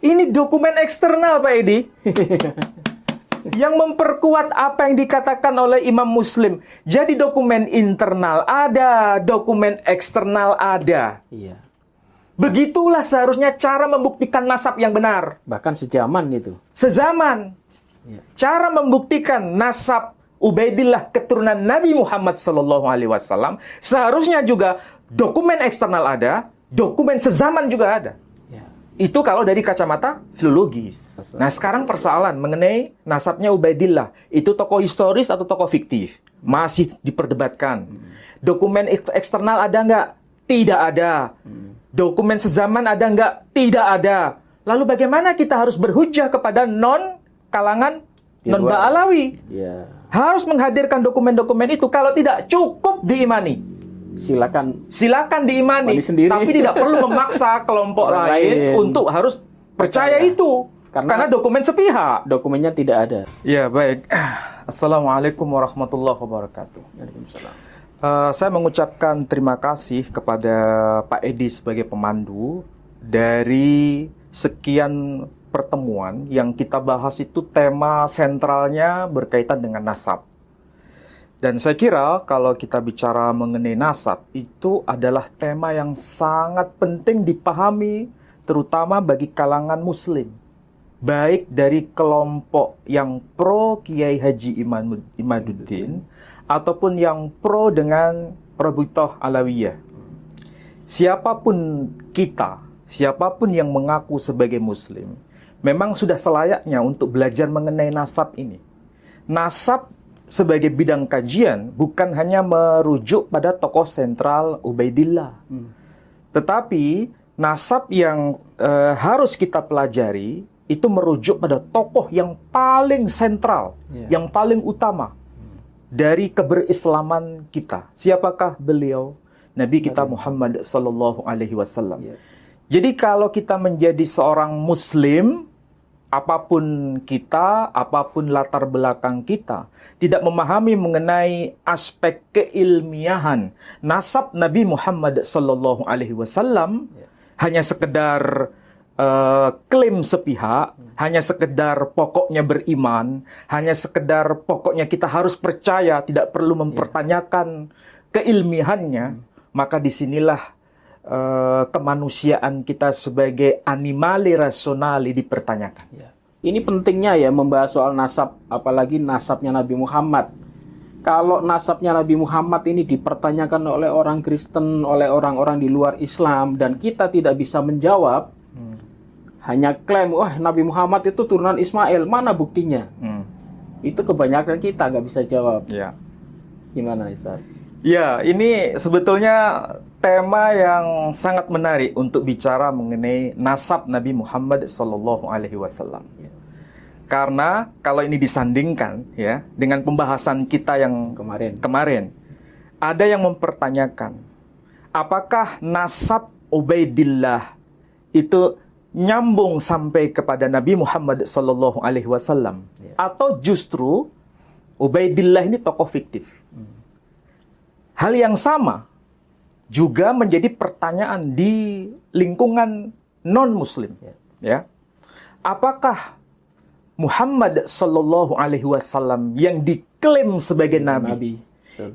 Ini dokumen eksternal, Pak Edi. Yang memperkuat apa yang dikatakan oleh Imam Muslim. Jadi dokumen internal ada, dokumen eksternal ada. Iya. Begitulah seharusnya cara membuktikan nasab yang benar. Bahkan sejaman itu. Sezaman. Iya. Cara membuktikan nasab Ubaidillah keturunan Nabi Muhammad SAW seharusnya juga dokumen eksternal ada, dokumen sezaman juga ada. Ya. Itu kalau dari kacamata filologis. Nah, sekarang persoalan mengenai nasabnya Ubaidillah. Itu tokoh historis atau tokoh fiktif? Masih diperdebatkan. Dokumen eksternal ada nggak? Tidak ada. Dokumen sezaman ada nggak? Tidak ada. Lalu bagaimana kita harus berhujjah kepada kalangan non-Ba'alawi? Ya. Harus menghadirkan dokumen-dokumen itu. Kalau tidak, cukup diimani. Silakan diimani, tapi tidak perlu memaksa kelompok lain untuk harus percaya itu. Karena dokumen sepihak. Dokumennya tidak ada. Ya, baik. Assalamualaikum warahmatullahi wabarakatuh. Waalaikumsalam. Saya mengucapkan terima kasih kepada Pak Edi sebagai pemandu dari sekian pertemuan yang kita bahas itu tema sentralnya berkaitan dengan nasab. Dan saya kira kalau kita bicara mengenai nasab, itu adalah tema yang sangat penting dipahami, terutama bagi kalangan muslim. Baik dari kelompok yang pro Kiai Haji Imaduddin, ataupun yang pro dengan Rabithah Alawiyah. Siapapun kita, siapapun yang mengaku sebagai muslim, memang sudah selayaknya untuk belajar mengenai nasab ini. Nasab sebagai bidang kajian bukan hanya merujuk pada tokoh sentral Ubaidillah. Tetapi nasab yang harus kita pelajari itu merujuk pada tokoh yang paling sentral, yang paling utama dari keberislaman kita. Siapakah beliau? Nabi kita Muhammad sallallahu alaihi wasallam. Jadi kalau kita menjadi seorang muslim, apapun kita, apapun latar belakang kita, tidak memahami mengenai aspek keilmiahan nasab Nabi Muhammad sallallahu alaihi wasallam, hanya sekedar klaim sepihak, hanya sekedar pokoknya beriman, hanya sekedar pokoknya kita harus percaya, tidak perlu mempertanyakan keilmiahannya, maka disinilah kemanusiaan kita sebagai animali rasionali dipertanyakan. Ya. Ini pentingnya ya membahas soal nasab, apalagi nasabnya Nabi Muhammad. Kalau nasabnya Nabi Muhammad ini dipertanyakan oleh orang Kristen, oleh orang-orang di luar Islam, dan kita tidak bisa menjawab, hanya klaim, wah Nabi Muhammad itu turunan Ismail, mana buktinya? Itu kebanyakan kita nggak bisa jawab. Ya. Gimana Ustaz? Ya, ini sebetulnya tema yang sangat menarik untuk bicara mengenai nasab Nabi Muhammad sallallahu alaihi wasallam. Karena kalau ini disandingkan ya dengan pembahasan kita yang kemarin ada yang mempertanyakan apakah nasab Ubaidillah itu nyambung sampai kepada Nabi Muhammad sallallahu alaihi wasallam atau justru Ubaidillah ini tokoh fiktif. Hal yang sama juga menjadi pertanyaan di lingkungan non-muslim. Ya. Apakah Muhammad sallallahu alaihi wasallam yang diklaim sebagai nabi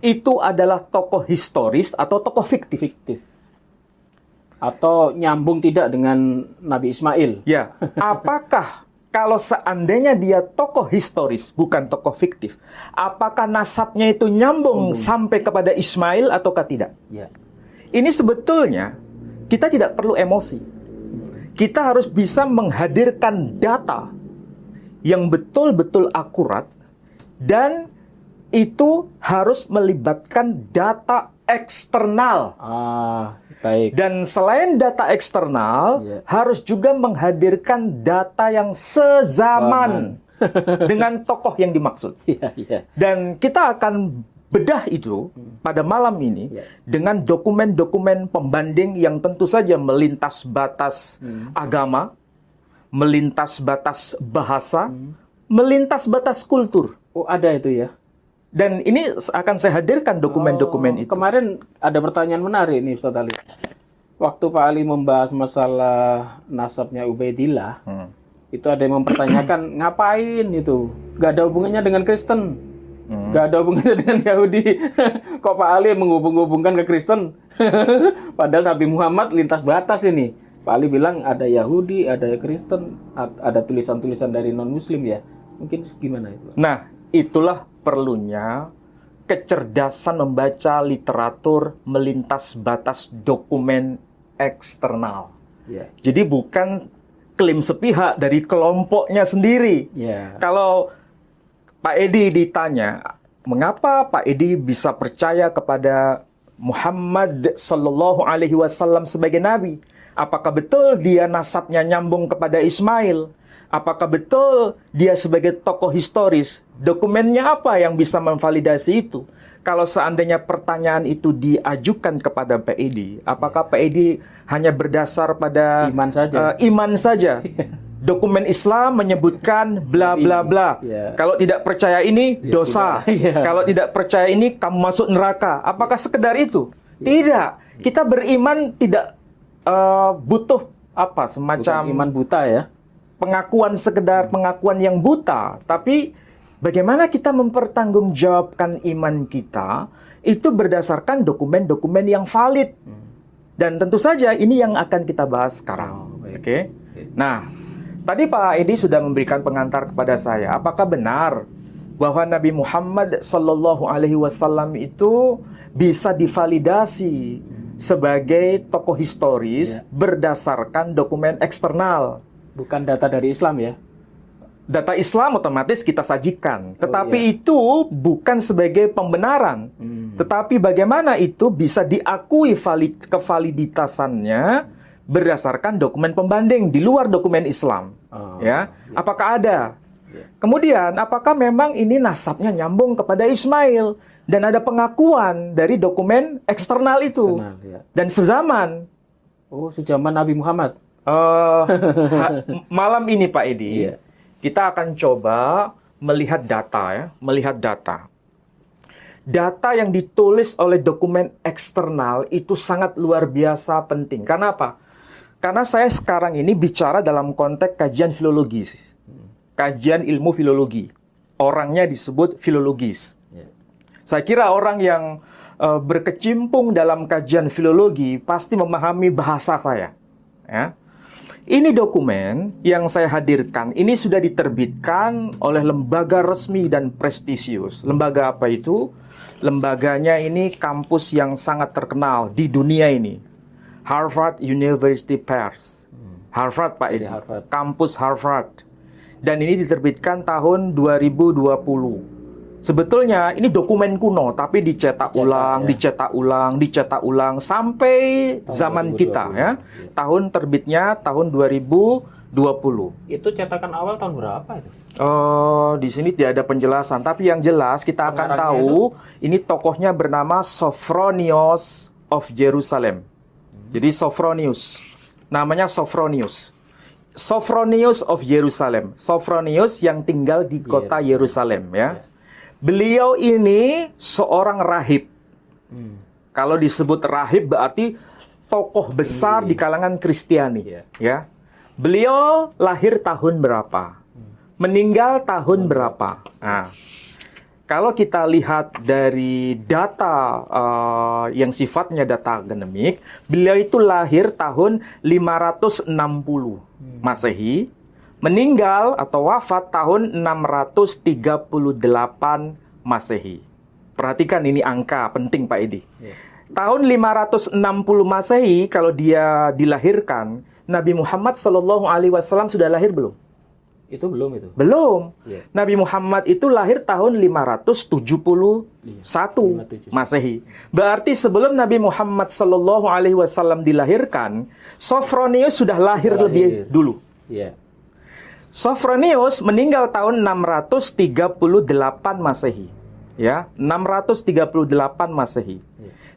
itu adalah tokoh historis atau tokoh fiktif? Atau nyambung tidak dengan Nabi Ismail? Ya. Apakah kalau seandainya dia tokoh historis, bukan tokoh fiktif, apakah nasabnya itu nyambung sampai kepada Ismail ataukah tidak? Ya. Ini sebetulnya kita tidak perlu emosi. Kita harus bisa menghadirkan data yang betul-betul akurat dan itu harus melibatkan data eksternal. Baik. Dan selain data eksternal, harus juga menghadirkan data yang sezaman dengan tokoh yang dimaksud. Dan kita akan bedah itu pada malam ini dengan dokumen-dokumen pembanding yang tentu saja melintas batas agama, melintas batas bahasa, melintas batas kultur. Oh, ada itu ya? Dan ini akan saya hadirkan dokumen-dokumen itu. Kemarin ada pertanyaan menarik nih Ustaz Ali. Waktu Pak Ali membahas masalah nasabnya Ubaidillah, Itu ada yang mempertanyakan ngapain itu? Gak ada hubungannya dengan Kristen. Gak ada hubungannya dengan Yahudi. Kok Pak Ali menghubung-hubungkan ke Kristen? Padahal Nabi Muhammad lintas batas ini. Pak Ali bilang ada Yahudi, ada Kristen, ada tulisan-tulisan dari non-Muslim ya. Mungkin gimana itu? Nah, itulah perlunya kecerdasan membaca literatur melintas batas dokumen eksternal. Ya. Jadi bukan klaim sepihak dari kelompoknya sendiri. Ya. Kalau Pak Edi ditanya, mengapa Pak Edi bisa percaya kepada Muhammad Sallallahu Alaihi Wasallam sebagai nabi? Apakah betul dia nasabnya nyambung kepada Ismail? Apakah betul dia sebagai tokoh historis? Dokumennya apa yang bisa memvalidasi itu? Kalau seandainya pertanyaan itu diajukan kepada Pak Edi, apakah Pak Edi hanya berdasar pada Iman saja. Iman saja? Dokumen Islam menyebutkan bla bla bla. Ya. Kalau tidak percaya ini dosa. Ya. Kalau tidak percaya ini kamu masuk neraka. Apakah sekedar itu? Tidak. Kita beriman tidak butuh apa semacam Bukan iman buta ya. pengakuan, sekedar pengakuan yang buta, tapi bagaimana kita mempertanggungjawabkan iman kita itu berdasarkan dokumen-dokumen yang valid. Dan tentu saja ini yang akan kita bahas sekarang. Oke. Nah, tadi Pak Edi sudah memberikan pengantar kepada saya. Apakah benar bahwa Nabi Muhammad Sallallahu Alaihi Wasallam itu bisa divalidasi sebagai tokoh historis berdasarkan dokumen eksternal? Bukan data dari Islam ya. Data Islam otomatis kita sajikan, tetapi itu bukan sebagai pembenaran. Tetapi bagaimana itu bisa diakui kevaliditasannya berdasarkan dokumen pembanding di luar dokumen Islam. Apakah ada? Kemudian, apakah memang ini nasabnya nyambung kepada Ismail dan ada pengakuan dari dokumen eksternal itu dan sezaman? Oh, sejaman Nabi Muhammad. Malam ini Pak Edi, kita akan coba melihat data ya, melihat data. Data yang ditulis oleh dokumen eksternal itu sangat luar biasa penting. Karena apa? Karena saya sekarang ini bicara dalam konteks kajian filologis. Kajian ilmu filologi. Orangnya disebut filologis. Saya kira orang yang berkecimpung dalam kajian filologi pasti memahami bahasa saya. Ya. Ini dokumen yang saya hadirkan, ini sudah diterbitkan oleh lembaga resmi dan prestisius. Lembaga apa itu? Lembaganya ini kampus yang sangat terkenal di dunia ini. Harvard University Press. Harvard Pak Edi. Kampus Harvard. Dan ini diterbitkan tahun 2020. Sebetulnya ini dokumen kuno, tapi dicetak ulang sampai zaman kita ya. Tahun terbitnya tahun 2020. Itu cetakan awal tahun berapa itu? Di sini tidak ada penjelasan, tapi yang jelas kita akan tahu ini tokohnya bernama Sophronios of Jerusalem. Jadi Sophronius, namanya Sophronius. Sophronius of Jerusalem. Sophronius yang tinggal di kota Yerusalem ya. Beliau ini seorang rahib. Kalau disebut rahib berarti tokoh besar di kalangan Kristiani. Ya, beliau lahir tahun berapa? Meninggal tahun berapa? Nah, kalau kita lihat dari data yang sifatnya data akademik, beliau itu lahir tahun 560 Masehi. Meninggal atau wafat tahun 638 Masehi. Perhatikan ini angka penting Pak Edi. Tahun 560 Masehi kalau dia dilahirkan, Nabi Muhammad Shallallahu Alaihi Wasallam sudah lahir belum? Itu belum itu. Belum. Nabi Muhammad itu lahir tahun 571 Masehi. Berarti sebelum Nabi Muhammad Shallallahu Alaihi Wasallam dilahirkan, Sophronius sudah lahir lebih dulu. Sophronius meninggal tahun 638 Masehi. Ya, 638 Masehi.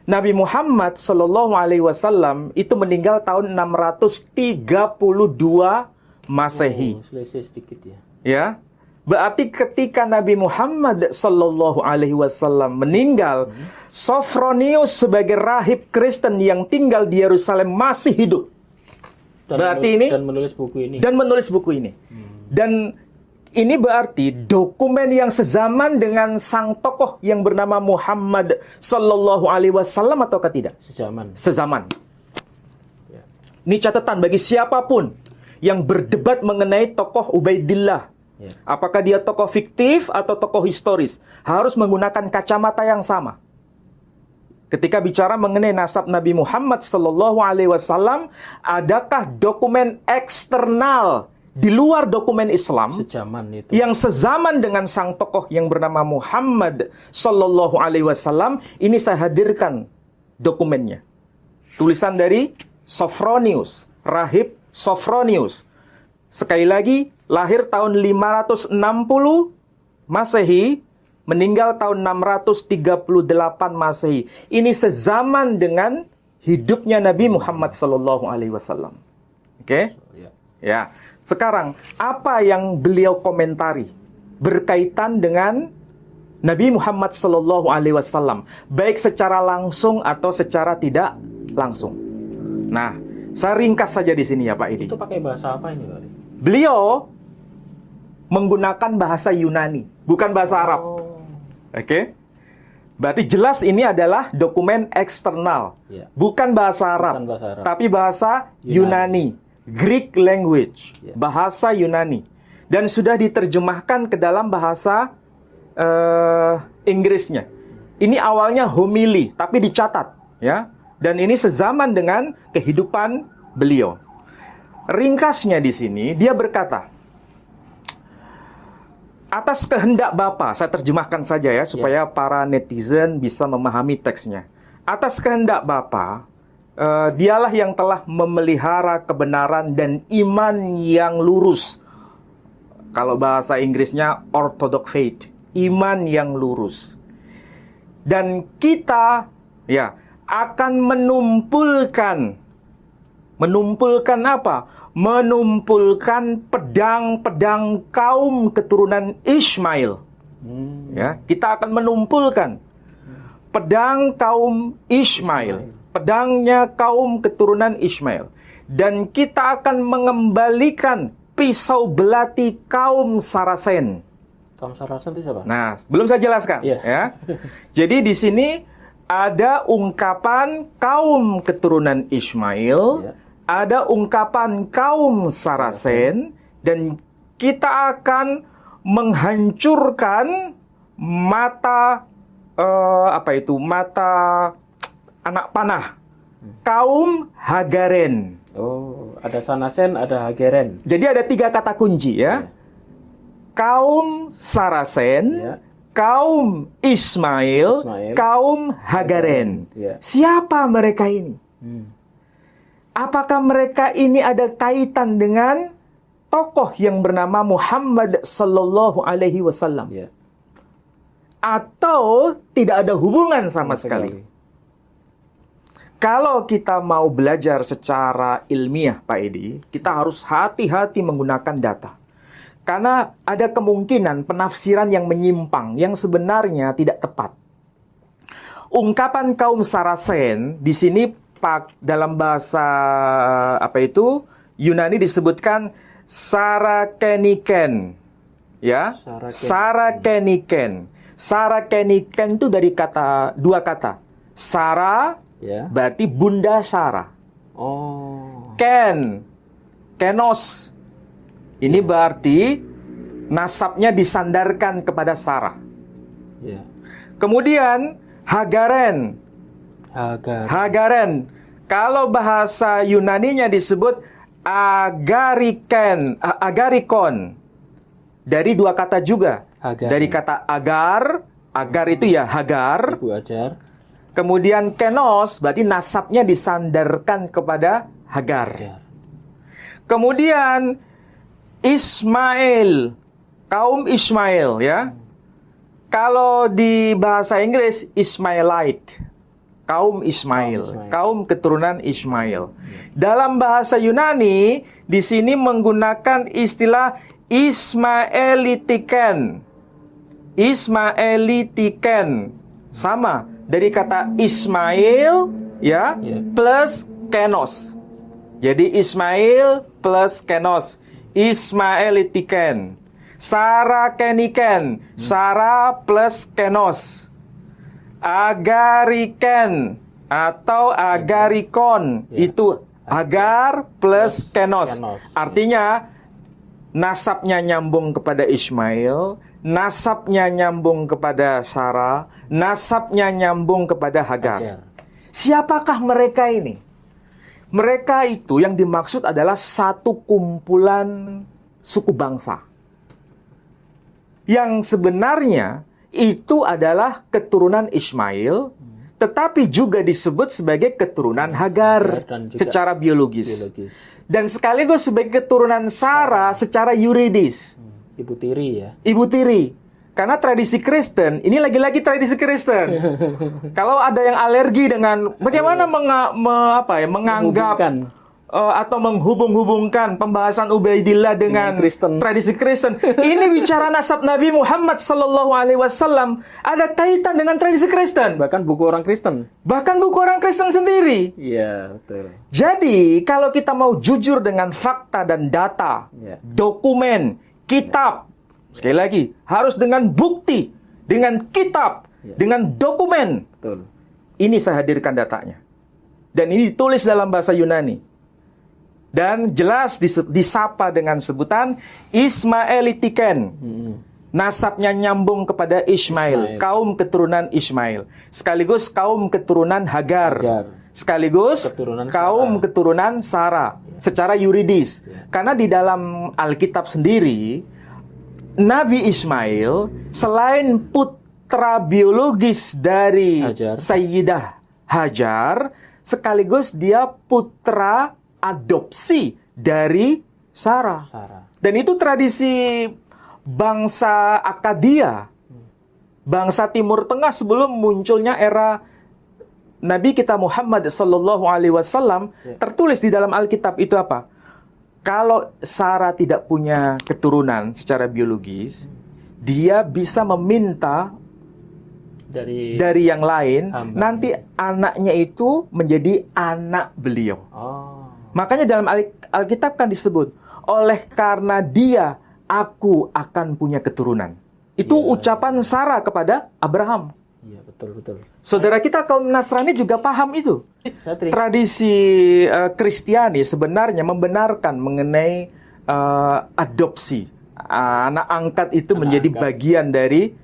Nabi Muhammad Shallallahu Alaihi Wasallam itu meninggal tahun 632 Masehi. Selisih sedikit ya. Ya, berarti ketika Nabi Muhammad Shallallahu Alaihi Wasallam meninggal, Sophronius sebagai rahib Kristen yang tinggal di Yerusalem masih hidup. Dan menulis buku ini. Dan ini berarti dokumen yang sezaman dengan sang tokoh yang bernama Muhammad sallallahu alaihi wasallam ataukah tidak? Sezaman. Sezaman. Ya. Ini catatan bagi siapapun yang berdebat mengenai tokoh Ubaidillah. Ya. Apakah dia tokoh fiktif atau tokoh historis? Harus menggunakan kacamata yang sama. Ketika bicara mengenai nasab Nabi Muhammad sallallahu alaihi wasallam, adakah dokumen eksternal di luar dokumen Islam Sezaman itu. yang sezaman dengan sang tokoh yang bernama Muhammad sallallahu alaihi wasallam? Ini saya hadirkan dokumennya. Tulisan dari Sophronius, rahib Sophronius. Sekali lagi, lahir tahun 560 Masehi, meninggal tahun 638 Masehi. Ini sezaman dengan hidupnya Nabi Muhammad sallallahu alaihi wasallam. Oke? Ya. Ya. Sekarang, apa yang beliau komentari berkaitan dengan Nabi Muhammad sallallahu alaihi wasallam, baik secara langsung atau secara tidak langsung. Nah, saya ringkas saja di sini ya Pak Edi. Itu pakai bahasa apa ini, Pak? Beliau menggunakan bahasa Yunani, bukan bahasa Arab. Oh. Oke? Berarti jelas ini adalah dokumen eksternal, Ya. bukan bahasa Arab, Bukan bahasa Arab. tapi bahasa Yunani, Greek language, Ya. bahasa Yunani, dan sudah diterjemahkan ke dalam bahasa Inggrisnya. Ini awalnya homili, tapi dicatat, ya, dan ini sezaman dengan kehidupan beliau. Ringkasnya di sini dia berkata, atas kehendak Bapa, saya terjemahkan saja ya, supaya para netizen bisa memahami teksnya. Atas kehendak Bapa, dialah yang telah memelihara kebenaran dan iman yang lurus. Kalau bahasa Inggrisnya orthodox faith, iman yang lurus. Dan kita ya akan menumpulkan apa? Menumpulkan pedang-pedang kaum keturunan Ismail. Ya, kita akan menumpulkan pedang kaum Ismail, pedangnya kaum keturunan Ismail, dan kita akan mengembalikan pisau belati kaum Sarasen. Kaum Sarasen itu siapa? Nah, belum saya jelaskan, Iya. ya. Jadi di sini ada ungkapan kaum keturunan Ismail. Iya. Ada ungkapan kaum Sarasen, dan kita akan menghancurkan mata mata anak panah kaum Hagaren. Oh, ada Sanasen, ada Hageren. Jadi ada 3 kata kunci ya. Ya. Kaum Sarasen, Ya. kaum Ismail, Ismail, kaum Hagaren. Ya. Siapa mereka ini? Apakah mereka ini ada kaitan dengan tokoh yang bernama Muhammad sallallahu alaihi wasallam? Ya. Atau tidak ada hubungan sama sekali? Kalau kita mau belajar secara ilmiah, Pak Edi, kita harus hati-hati menggunakan data. Karena ada kemungkinan penafsiran yang menyimpang, yang sebenarnya tidak tepat. Ungkapan kaum Sarasen di sini dalam bahasa Yunani disebutkan Sarakeniken, ya, Sarakeniken. Sarakeniken itu dari dua kata. Sara Ya. berarti Bunda Sara. Oh. Kenos. Ini berarti nasabnya disandarkan kepada Sarah. Ya. Kemudian Hagaren. Hagaren. Kalau bahasa Yunaninya disebut agarikon. Dari 2 kata juga. Hagar. Dari kata agar itu ya Hagar. Ibu ajar. Kemudian kenos berarti nasabnya disandarkan kepada Hagar. Hagar. Kemudian Ismail, kaum Ismail ya. Kalau di bahasa Inggris Ismailite, kaum Ismail, kaum keturunan Ismail. Dalam bahasa Yunani di sini menggunakan istilah Ismaelitiken. Ismaelitiken sama dari kata Ismail ya plus kenos. Jadi Ismail plus kenos. Ismaelitiken, Sara Keniken, Sara plus Kenos, Agariken atau Agarikon, itu Agar plus Kenos. Artinya nasabnya nyambung kepada Ismail, nasabnya nyambung kepada Sara, nasabnya nyambung kepada Hagar. Siapakah mereka ini? Mereka itu yang dimaksud adalah satu kumpulan suku bangsa yang sebenarnya itu adalah keturunan Ismail, tetapi juga disebut sebagai keturunan Hagar secara biologis. Dan sekaligus sebagai keturunan Sarah secara yuridis. Ibu tiri ya. Ibu tiri. Karena tradisi Kristen, ini lagi-lagi tradisi Kristen. Kalau ada yang alergi dengan bagaimana menganggap atau menghubung-hubungkan pembahasan Ubaidillah dengan tradisi Kristen. Ini bicara nasab Nabi Muhammad sallallahu alaihi wasallam ada kaitan dengan tradisi Kristen. Bahkan buku orang Kristen. Bahkan buku orang Kristen sendiri. Iya, betul. Jadi, kalau kita mau jujur dengan fakta dan data, dokumen, kitab, sekali lagi, harus dengan bukti, dengan kitab, dengan dokumen. Betul. Ini saya hadirkan datanya. Dan ini ditulis dalam bahasa Yunani. Dan jelas disapa dengan sebutan Ismaelitiken. Nasabnya nyambung kepada Ismail, kaum keturunan Ismail. Sekaligus kaum keturunan Hagar. Sekaligus kaum keturunan Sarah. Secara yuridis. Karena di dalam Alkitab sendiri, Nabi Ismail selain putra biologis dari Sayyidah Hajar, sekaligus dia putra adopsi dari Sarah. Dan itu tradisi bangsa Akadia, bangsa Timur Tengah sebelum munculnya era Nabi kita Muhammad sallallahu alaihi wasallam. Tertulis di dalam Alkitab itu apa? Kalau Sarah tidak punya keturunan secara biologis, dia bisa meminta dari yang lain, nanti anaknya itu menjadi anak beliau. Makanya dalam Alkitab kan disebut, oleh karena dia, aku akan punya keturunan. Itu ucapan Sarah kepada Abraham. Iya, betul. Saudara kita kaum Nasrani juga paham itu. Tradisi Kristiani sebenarnya membenarkan mengenai adopsi. Anak angkat itu menjadi bagian dari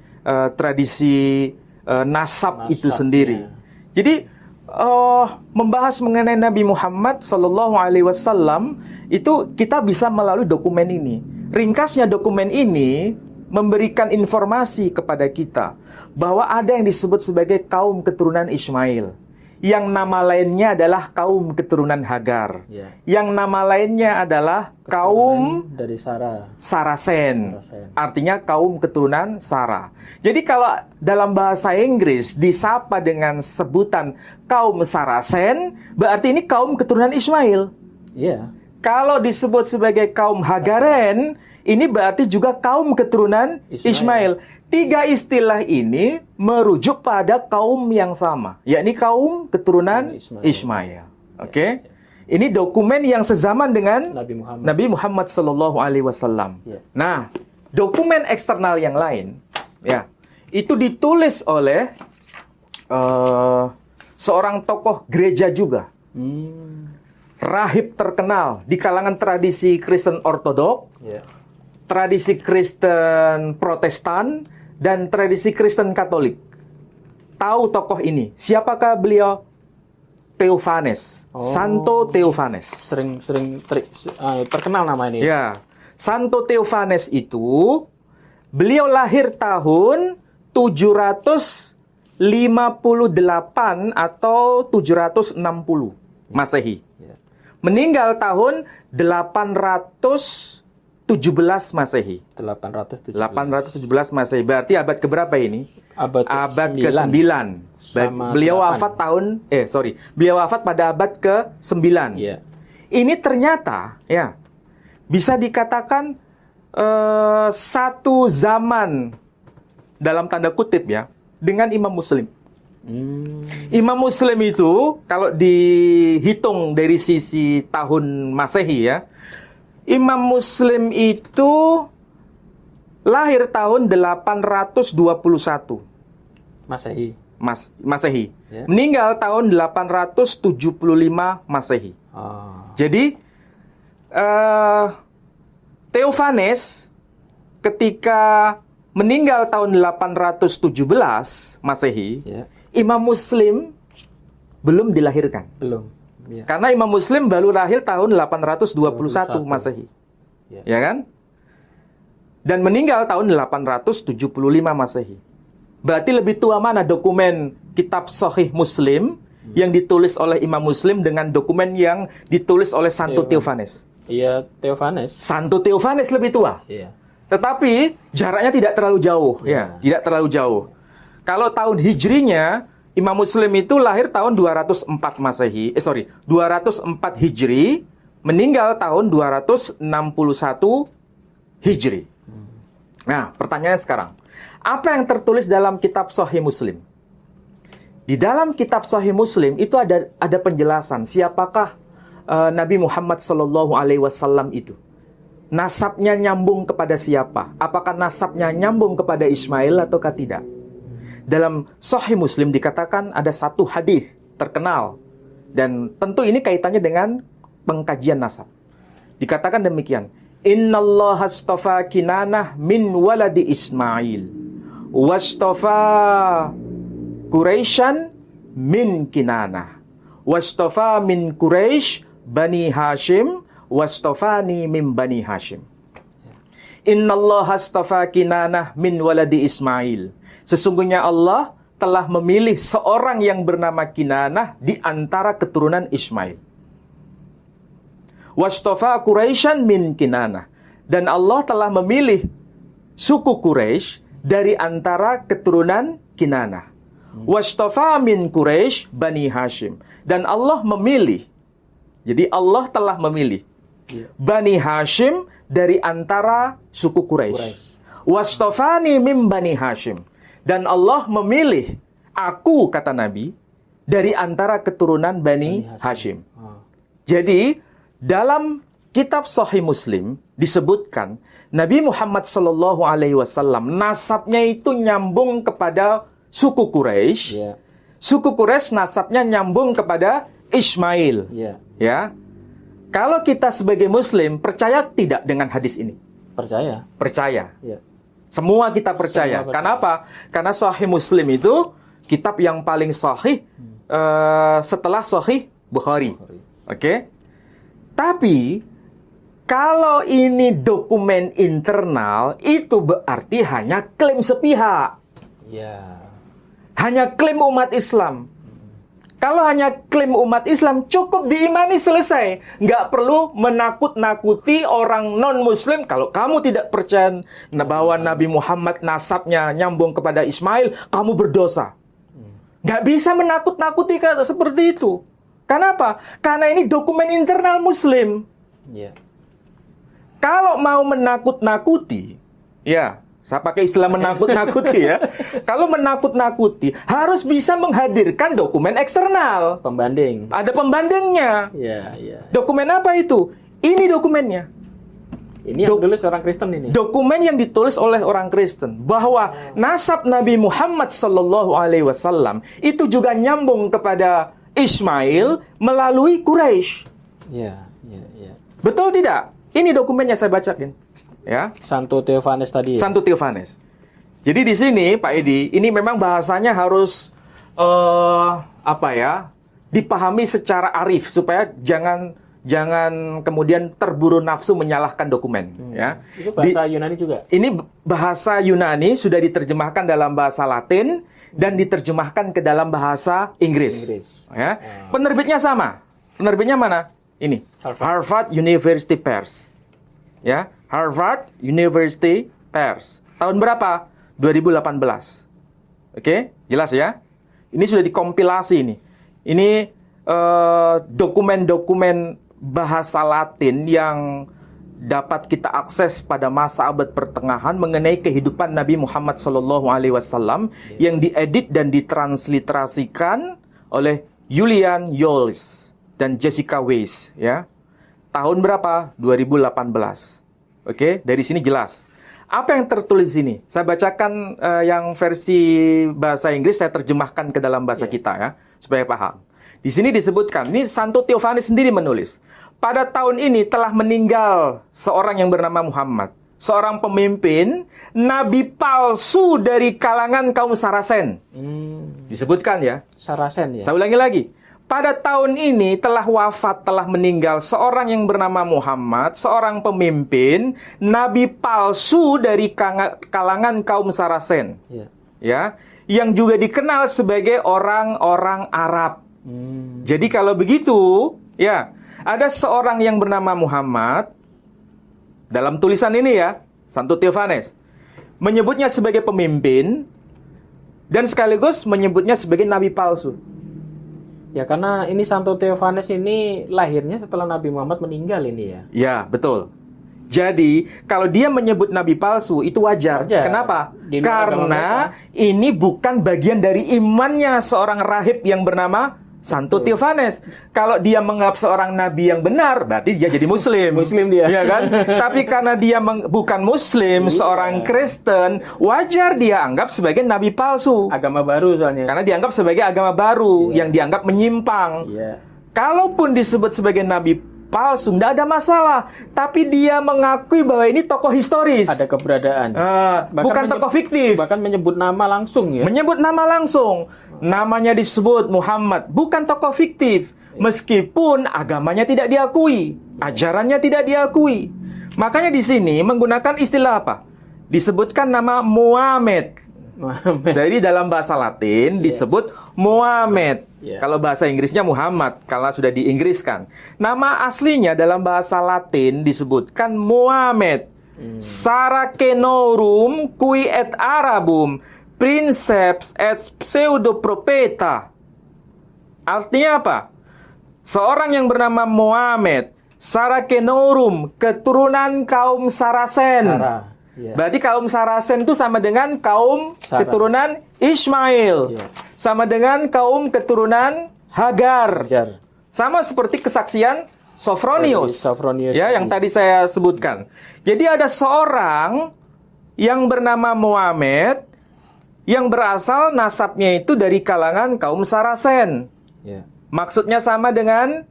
tradisi nasab itu sendiri. Jadi membahas mengenai Nabi Muhammad Sallallahu Alaihi Wasallam itu kita bisa melalui dokumen ini. Ringkasnya dokumen ini memberikan informasi kepada kita bahwa ada yang disebut sebagai kaum keturunan Ismail, yang nama lainnya adalah kaum keturunan Hagar, yang nama lainnya adalah kaum dari Sarasen, artinya kaum keturunan Sarah. Jadi kalau dalam bahasa Inggris disapa dengan sebutan kaum Sarasen, berarti ini kaum keturunan Ismail. Kalau disebut sebagai kaum Hagaren, ini berarti juga kaum keturunan Ismail. Tiga istilah ini merujuk pada kaum yang sama, yakni kaum keturunan Ismail. Oke? Ini dokumen yang sezaman dengan Nabi Muhammad sallallahu alaihi wasallam. Nah, dokumen eksternal yang lain, itu ditulis oleh seorang tokoh gereja juga. Rahib terkenal di kalangan tradisi Kristen Ortodok, tradisi Kristen Protestan, dan tradisi Kristen Katolik. Tahu tokoh ini? Siapakah beliau? Theophanes, Santo Theophanes. Sering terkenal nama ini. Ya, Santo Theophanes itu beliau lahir tahun 758 atau 760 Masehi. Meninggal tahun 817 Masehi. 817 Masehi. Berarti abad keberapa ini? Abad ke-9. Beliau wafat beliau wafat pada abad ke-9. Ini ternyata bisa dikatakan satu zaman dalam tanda kutip dengan Imam Muslim. Imam Muslim itu kalau dihitung dari sisi tahun Masehi Imam Muslim itu lahir tahun 821 Masehi. Masehi. Ya. Meninggal tahun 875 Masehi. Oh. Jadi Theophanes ketika meninggal tahun 817 Masehi, Ya. Imam Muslim belum dilahirkan. Belum. Ya. Karena Imam Muslim baru lahir tahun 821 Masehi. Ya. Ya kan? Dan meninggal tahun 875 Masehi. Berarti lebih tua mana dokumen kitab Sahih Muslim yang ditulis oleh Imam Muslim dengan dokumen yang ditulis oleh Santo Theophanes? Iya, Theophanes. Santo Theophanes lebih tua. Iya. Tetapi jaraknya tidak terlalu jauh, Ya. tidak terlalu jauh. Kalau tahun hijrinya, Imam Muslim itu lahir tahun 204 Masehi, 204 Hijri, meninggal tahun 261 Hijri. Nah, pertanyaannya sekarang, apa yang tertulis dalam kitab Sahih Muslim? Di dalam kitab Sahih Muslim itu ada penjelasan siapakah Nabi Muhammad SAW itu. Nasabnya nyambung kepada siapa? Apakah nasabnya nyambung kepada Ismail ataukah tidak? Dalam Sahih Muslim dikatakan ada satu hadis terkenal, dan tentu ini kaitannya dengan pengkajian nasab. Dikatakan demikian, Innallaha astafa Kinanah min waladi Ismail wastafa Quraisyan min Kinanah wastafa min Quraisy Bani Hashim wastafani min Bani Hashim. Innallaha astafa Kinanah min waladi Ismail. Sesungguhnya Allah telah memilih seorang yang bernama Kinanah di antara keturunan Ismail. Wastafa Quraisyan min Kinanah. Dan Allah telah memilih suku Quraisy dari antara keturunan Kinanah. Wastafa min Quraisy Bani Hashim. Dan Allah memilih, jadi Allah telah memilih Bani Hashim dari antara suku Quraisy. Wastafani min Bani Hashim. Dan Allah memilih aku, kata Nabi, dari antara keturunan Bani Hashim. Jadi dalam kitab Sahih Muslim disebutkan Nabi Muhammad SAW nasabnya itu nyambung kepada suku Quraisy. Iya. Suku Quraisy nasabnya nyambung kepada Ismail. Iya. Ya. Kalau kita sebagai Muslim percaya tidak dengan hadis ini? Percaya. Percaya. Iya. Semua kita percaya. Semua percaya. Karena apa? Karena Sahih Muslim itu kitab yang paling sahih setelah Sahih Bukhari. Oke? Tapi kalau ini dokumen internal, itu berarti hanya klaim sepihak. Iya. Hanya klaim umat Islam. Kalau hanya klaim umat Islam, cukup diimani, selesai. Nggak perlu menakut-nakuti orang non-Muslim. Kalau kamu tidak percaya bahwa Nabi Muhammad nasabnya nyambung kepada Ismail, kamu berdosa. Nggak bisa menakut-nakuti seperti itu. Kenapa? Karena ini dokumen internal Muslim. Iya. Kalau mau menakut-nakuti, ya, saya pakai istilah menakut-nakuti ya. Kalau menakut-nakuti, harus bisa menghadirkan dokumen eksternal. Pembanding. Ada pembandingnya. Iya, iya. Dokumen apa itu? Ini dokumennya. Ini yang tulis orang Kristen ini. Dokumen yang ditulis oleh orang Kristen bahwa nasab Nabi Muhammad SAW itu juga nyambung kepada Ismail melalui Quraisy. Iya, iya, iya. Betul tidak? Ini dokumennya saya bacain. Ya. Santo Theophanes tadi. Santo Theophanes. Jadi di sini Pak Edi, ini memang bahasanya harus dipahami secara arif supaya jangan kemudian terburu nafsu menyalahkan dokumen. Ya. Itu bahasa Yunani juga. Ini bahasa Yunani sudah diterjemahkan dalam bahasa Latin dan diterjemahkan ke dalam bahasa Inggris. Ya. Penerbitnya sama. Penerbitnya mana? Ini. Harvard University Press. Ya, Harvard University Press. Tahun berapa? 2018. Oke, jelas ya? Ini sudah dikompilasi ini. Ini dokumen-dokumen bahasa Latin yang dapat kita akses pada masa abad pertengahan mengenai kehidupan Nabi Muhammad SAW yang diedit dan ditransliterasikan oleh Julian Jolls dan Jessica Weiss, ya. Tahun berapa? 2018. Oke, dari sini jelas. Apa yang tertulis di sini? Saya bacakan yang versi bahasa Inggris, saya terjemahkan ke dalam bahasa kita ya, supaya paham. Di sini disebutkan, ini Santo Theophanes sendiri menulis. Pada tahun ini telah meninggal seorang yang bernama Muhammad. Seorang pemimpin, nabi palsu dari kalangan kaum Saracen. Disebutkan ya. Saracen ya. Saya ulangi lagi. Pada tahun ini telah wafat, telah meninggal seorang yang bernama Muhammad, seorang pemimpin, nabi palsu dari kalangan kaum Saracen. Ya, yang juga dikenal sebagai orang-orang Arab. Jadi kalau begitu, ya, ada seorang yang bernama Muhammad, dalam tulisan ini ya, Santo Theophanes, menyebutnya sebagai pemimpin, dan sekaligus menyebutnya sebagai nabi palsu. Ya, karena ini Santo Theophanes ini lahirnya setelah Nabi Muhammad meninggal ini ya. Ya, betul. Jadi, kalau dia menyebut nabi palsu, itu wajar. Kenapa? Karena ini bukan bagian dari imannya seorang rahib yang bernama Santo Theophanes. Kalau dia menganggap seorang nabi yang benar, berarti dia jadi muslim. Muslim dia. Ya kan? Tapi karena dia bukan muslim, seorang Kristen, wajar dia anggap sebagai nabi palsu. Agama baru soalnya. Karena dianggap sebagai agama baru yang dianggap menyimpang. Kalaupun disebut sebagai nabi palsu, tidak ada masalah. Tapi dia mengakui bahwa ini tokoh historis. Ada keberadaan. Bukan tokoh fiktif. Bahkan menyebut nama langsung ya. Menyebut nama langsung. Namanya disebut Muhammad. Bukan tokoh fiktif. Meskipun agamanya tidak diakui. Ajarannya tidak diakui. Makanya di sini menggunakan istilah apa? Disebutkan nama Muhammad. Dari dalam bahasa Latin disebut Muhammad. Kalau bahasa Inggrisnya Muhammad, kalau sudah diinggriskan. Nama aslinya dalam bahasa Latin disebutkan Muhammad. Saracenorum qui et Arabum princeps et pseudoprofeta. Artinya apa? Seorang yang bernama Muhammad, Saracenorum, keturunan kaum Saracen. Berarti kaum Saracen itu sama dengan kaum keturunan Ismail. Sama dengan kaum keturunan Hagar. Sama seperti kesaksian Sophronius. Ya, yang tadi saya sebutkan. Jadi ada seorang yang bernama Muhammad yang berasal nasabnya itu dari kalangan kaum Saracen. Maksudnya sama dengan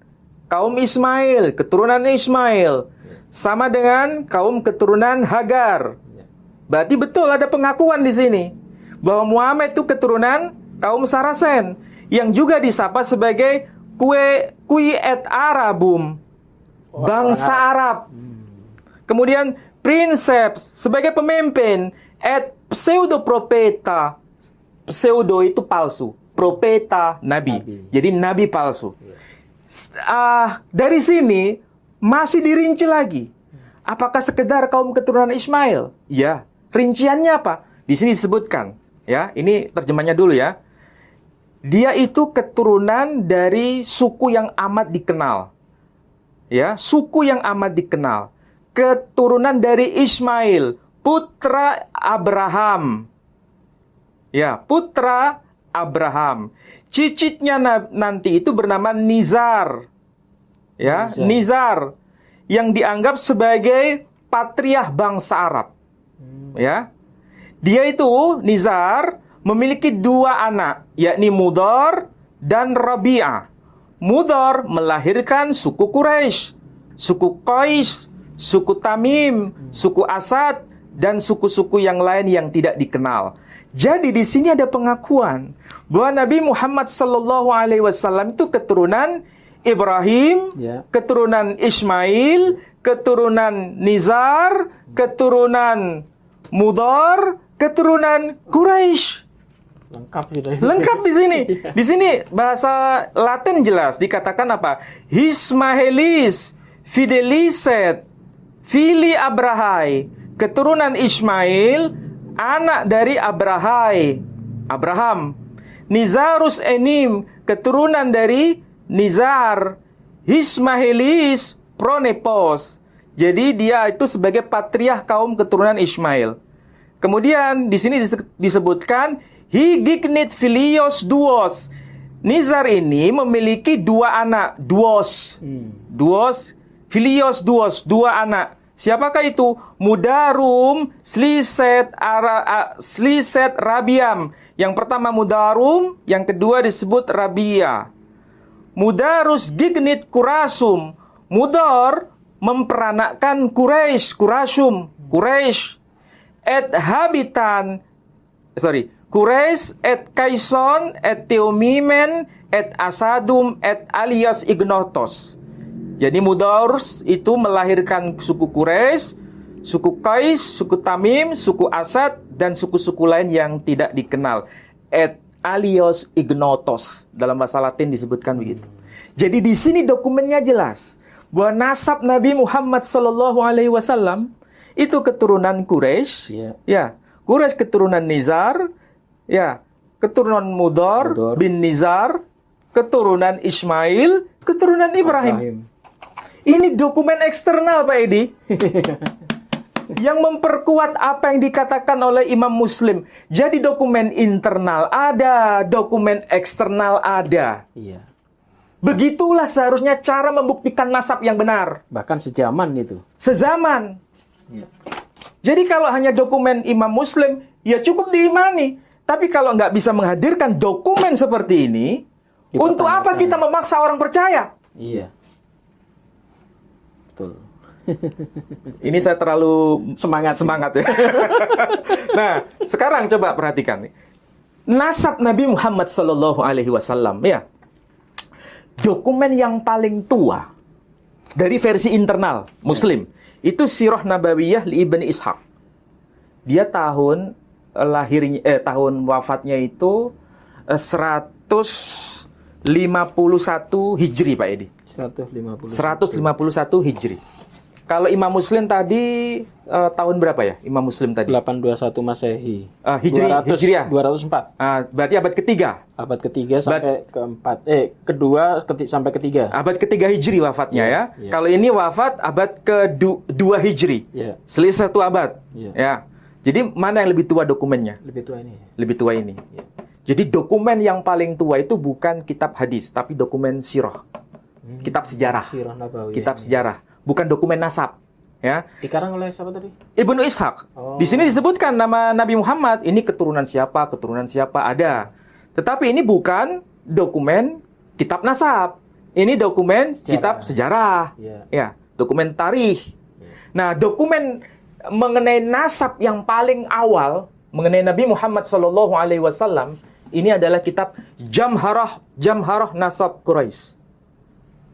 kaum Ismail, keturunan Ismail. Sama dengan kaum keturunan Hagar. Berarti betul ada pengakuan di sini bahwa Muhammad itu keturunan kaum Saracen yang juga disapa sebagai qui et Arabum, bangsa Arab. Kemudian princeps sebagai pemimpin, et pseudoprofeta. Pseudo itu palsu, profeta nabi. Jadi nabi palsu. Dari sini masih dirinci lagi. Apakah sekedar kaum keturunan Ismail? Ya. Rinciannya apa? Di sini disebutkan. Ya, ini terjemahnya dulu ya. Dia itu keturunan dari suku yang amat dikenal. Ya, suku yang amat dikenal. Keturunan dari Ismail, putra Abraham. Ya, putra Abraham. Cicitnya nanti itu bernama Nizar. Ya, Nizar yang dianggap sebagai patriark bangsa Arab. Ya. Dia itu Nizar memiliki dua anak, yakni Mudhar dan Rabi'ah. Mudhar melahirkan suku Quraisy, suku Qais, suku Tamim, suku Asad dan suku-suku yang lain yang tidak dikenal. Jadi di sini ada pengakuan bahwa Nabi Muhammad SAW itu keturunan Ibrahim, keturunan Ismail, keturunan Nizar, keturunan Mudhar, keturunan Quraisy. Lengkap di sini. Di sini bahasa Latin jelas dikatakan apa? Ismaelis, Fidelicet, Fili Abrahai, keturunan Ismail, anak dari Abraham. Nizarus Enim, keturunan dari Nizar. Ismaelis Pronepos. Jadi dia itu sebagai patriark kaum keturunan Ismail. Kemudian di sini disebutkan Higignit Filios Duos. Nizar ini memiliki dua anak, duos Filios duos, dua anak. Siapakah itu? Mudarum, Sliset, Sliset, Rabiam. Yang pertama Mudarum, yang kedua disebut Rabia. Mudarus Gignit Kurasum. Mudar memperanakkan Quraisy, Kurasum, Quraisy. Et habitan, Quraisy et Kaison et Teomimen et Asadum et alias Ignotos. Jadi Mudars itu melahirkan suku Quraisy, suku Qais, suku Tamim, suku Asad, dan suku-suku lain yang tidak dikenal. Et alias Ignotos. Dalam bahasa Latin disebutkan begitu. Jadi di sini dokumennya jelas bahwa nasab Nabi Muhammad SAW itu keturunan Quraisy, ya, Quraisy keturunan Nizar, ya, keturunan Mudar bin Nizar, keturunan Ismail, keturunan Ibrahim. Ini dokumen eksternal, Pak Edi, yang memperkuat apa yang dikatakan oleh Imam Muslim. Jadi dokumen internal ada, dokumen eksternal ada. Iya. Begitulah seharusnya cara membuktikan nasab yang benar. Bahkan sejaman itu. Sezaman. Iya. Jadi kalau hanya dokumen Imam Muslim, ya cukup diimani. Tapi kalau nggak bisa menghadirkan dokumen seperti ini, untuk apa kita memaksa orang percaya? Iya. Betul. Ini saya terlalu semangat ya. Nah, sekarang coba perhatikan nih. Nasab Nabi Muhammad SAW, ya. Dokumen yang paling tua dari versi internal Muslim itu Sirah Nabawiyah li Ibni Ishaq. Dia tahun wafatnya itu 151 Hijri, Pak Edi. 151 Hijri. Kalau Imam Muslim tadi tahun berapa ya? Imam Muslim tadi 821 Masehi. Hijriah 204. Berarti abad ketiga. Abad ketiga sampai keempat. Kedua sampai ketiga. Abad ketiga Hijri wafatnya ya. Kalau ini wafat abad kedua Hijri. Selisih 1 abad. Ya. Jadi mana yang lebih tua dokumennya? Lebih tua ini. Lebih tua ini. Jadi dokumen yang paling tua itu bukan kitab hadis, tapi dokumen sirah. Kitab sejarah. Sirah Nabawiyah. Kitab sejarah, bukan dokumen nasab, ya. Dikarang oleh siapa tadi? Ibnu Ishaq. Di sini disebutkan nama Nabi Muhammad, ini keturunan siapa ada. Tetapi ini bukan dokumen kitab nasab. Ini dokumen kitab sejarah. Ya, dokumen tarikh. Nah, dokumen mengenai nasab yang paling awal mengenai Nabi Muhammad SAW ini adalah kitab Jamharah Nasab Quraisy.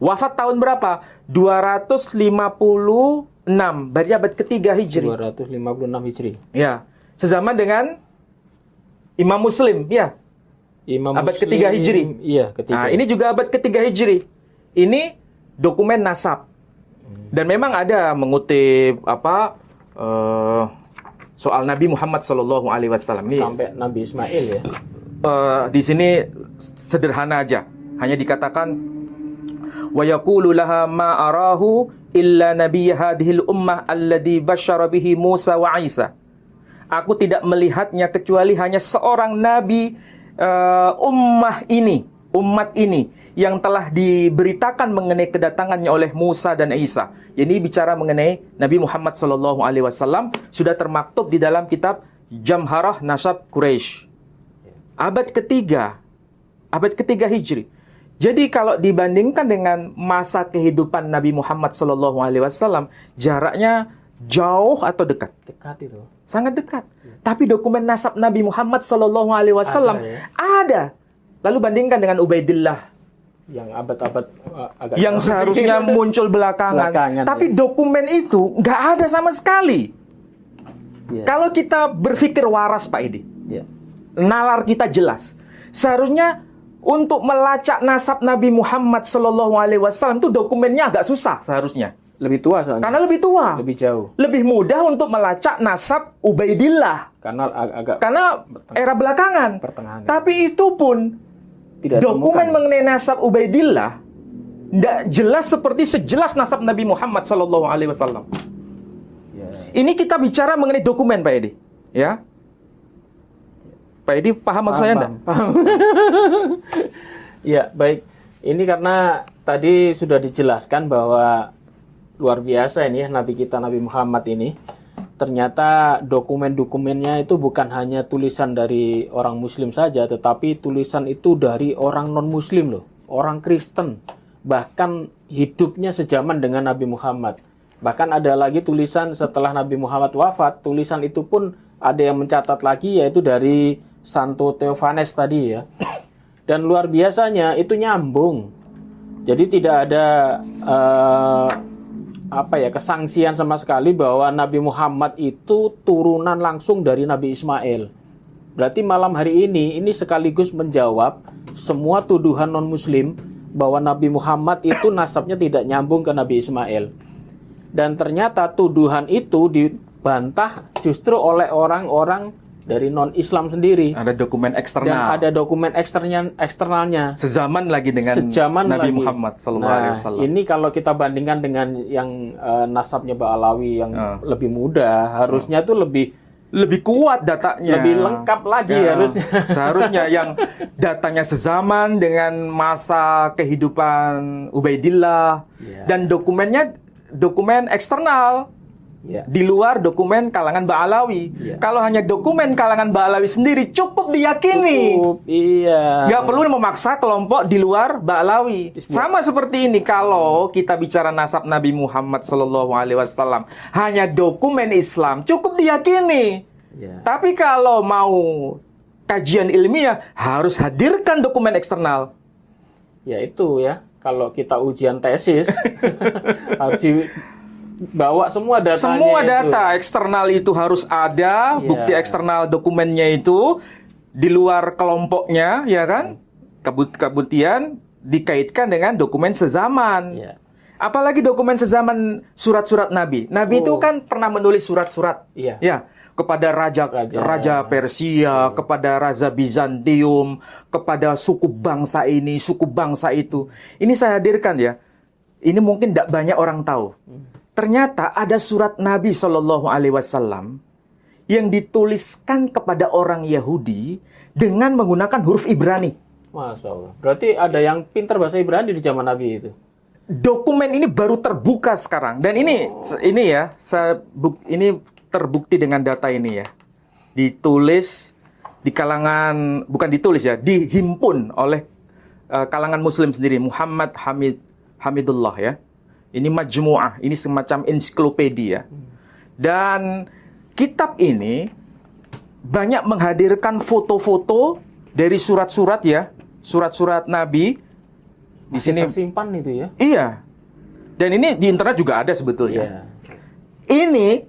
Wafat tahun berapa? 256. Berarti abad ketiga Hijri. 256 Hijri. Ya. Sezaman dengan Imam Muslim, ya. Abad ketiga Hijri. Iya, ketiga. Nah, ini juga abad ketiga Hijri. Ini dokumen nasab. Dan memang ada mengutip soal Nabi Muhammad SAW. Sampai Nabi Ismail ya. Di sini sederhana aja. Hanya dikatakan wa yaqulu laha ma arahu illa nabiy hadhil ummah alladhi basyara bihi Musa wa Isa. Aku tidak melihatnya kecuali hanya seorang nabi umat ini yang telah diberitakan mengenai kedatangannya oleh Musa dan Isa. Ini bicara mengenai Nabi Muhammad SAW sudah termaktub di dalam kitab Jamharah Nasab Quraisy. Abad ketiga Hijri. Jadi kalau dibandingkan dengan masa kehidupan Nabi Muhammad SAW, jaraknya jauh atau dekat? Dekat itu. Sangat dekat. Tapi dokumen nasab Nabi Muhammad SAW ada. Lalu bandingkan dengan Ubaidillah. Yang abad-abad yang seharusnya muncul belakangan. Tapi dokumen itu nggak ada sama sekali. Kalau kita berpikir waras, Pak Edi. Nalar kita jelas. Seharusnya untuk melacak nasab Nabi Muhammad SAW itu dokumennya agak susah seharusnya. Lebih tua soalnya. Karena lebih tua. Lebih jauh. Lebih mudah untuk melacak nasab Ubaidillah. Karena era belakangan. Pertengahan. Tapi itu pun tidak dokumen mengenai nasab Ubaidillah tidak jelas seperti sejelas nasab Nabi Muhammad SAW. Ini kita bicara mengenai dokumen, Pak Edi. Ya. Pak Edi paham maksud saya enggak? Paham. Ya, baik. Ini karena tadi sudah dijelaskan bahwa luar biasa ini ya, Nabi kita Nabi Muhammad ini. Ternyata dokumen-dokumennya itu bukan hanya tulisan dari orang Muslim saja, tetapi tulisan itu dari orang non-Muslim loh, orang Kristen. Bahkan hidupnya sejaman dengan Nabi Muhammad. Bahkan ada lagi tulisan setelah Nabi Muhammad wafat, tulisan itu pun ada yang mencatat lagi, yaitu dari Santo Theophanes tadi ya. Dan luar biasanya itu nyambung. Jadi tidak ada kesangsian sama sekali bahwa Nabi Muhammad itu turunan langsung dari Nabi Ismail. Berarti malam hari ini sekaligus menjawab semua tuduhan non-Muslim bahwa Nabi Muhammad itu nasabnya tidak nyambung ke Nabi Ismail. Dan ternyata tuduhan itu dibantah justru oleh orang-orang dari non-Islam sendiri. Ada dokumen eksternal. Dan ada dokumen eksternalnya. Sezaman lagi dengan Nabi Muhammad SAW. Ini kalau kita bandingkan dengan yang nasabnya Ba'alawi yang lebih muda, harusnya tuh lebih kuat datanya. Lebih lengkap lagi harusnya. Seharusnya yang datanya sezaman dengan masa kehidupan Ubaidillah. Dan dokumennya dokumen eksternal. Di luar dokumen kalangan Ba'alawi. Kalau hanya dokumen kalangan Ba'alawi sendiri cukup diyakini. Nggak perlu memaksa kelompok di luar Ba'alawi. Sama seperti ini kalau kita bicara nasab Nabi Muhammad SAW, hanya dokumen Islam cukup diyakini. Tapi kalau mau kajian ilmiah harus hadirkan dokumen eksternal. Ya itu ya. Kalau kita ujian tesis harus bawa semua datanya. Semua data eksternal itu harus ada, bukti eksternal dokumennya itu di luar kelompoknya, ya kan? Kemudian dikaitkan dengan dokumen sezaman. Apalagi dokumen sezaman surat-surat Nabi. Nabi itu kan pernah menulis surat-surat. Ya, kepada raja Persia, kepada raja Bizantium, kepada suku bangsa ini, suku bangsa itu. Ini saya hadirkan ya. Ini mungkin tidak banyak orang tahu. Ternyata ada surat Nabi SAW yang dituliskan kepada orang Yahudi dengan menggunakan huruf Ibrani. Masya Allah. Berarti ada yang pintar bahasa Ibrani di zaman Nabi itu. Dokumen ini baru terbuka sekarang. Dan ini ya, ini terbukti dengan data ini ya. Ditulis di kalangan, bukan ditulis ya, dihimpun oleh kalangan Muslim sendiri. Muhammad Hamidullah ya. Ini majmu'ah, ini semacam ensiklopedia. Dan kitab ini banyak menghadirkan foto-foto dari surat-surat ya, surat-surat Nabi. Di sini tersimpan itu ya. Iya. Dan ini di internet juga ada sebetulnya. Ini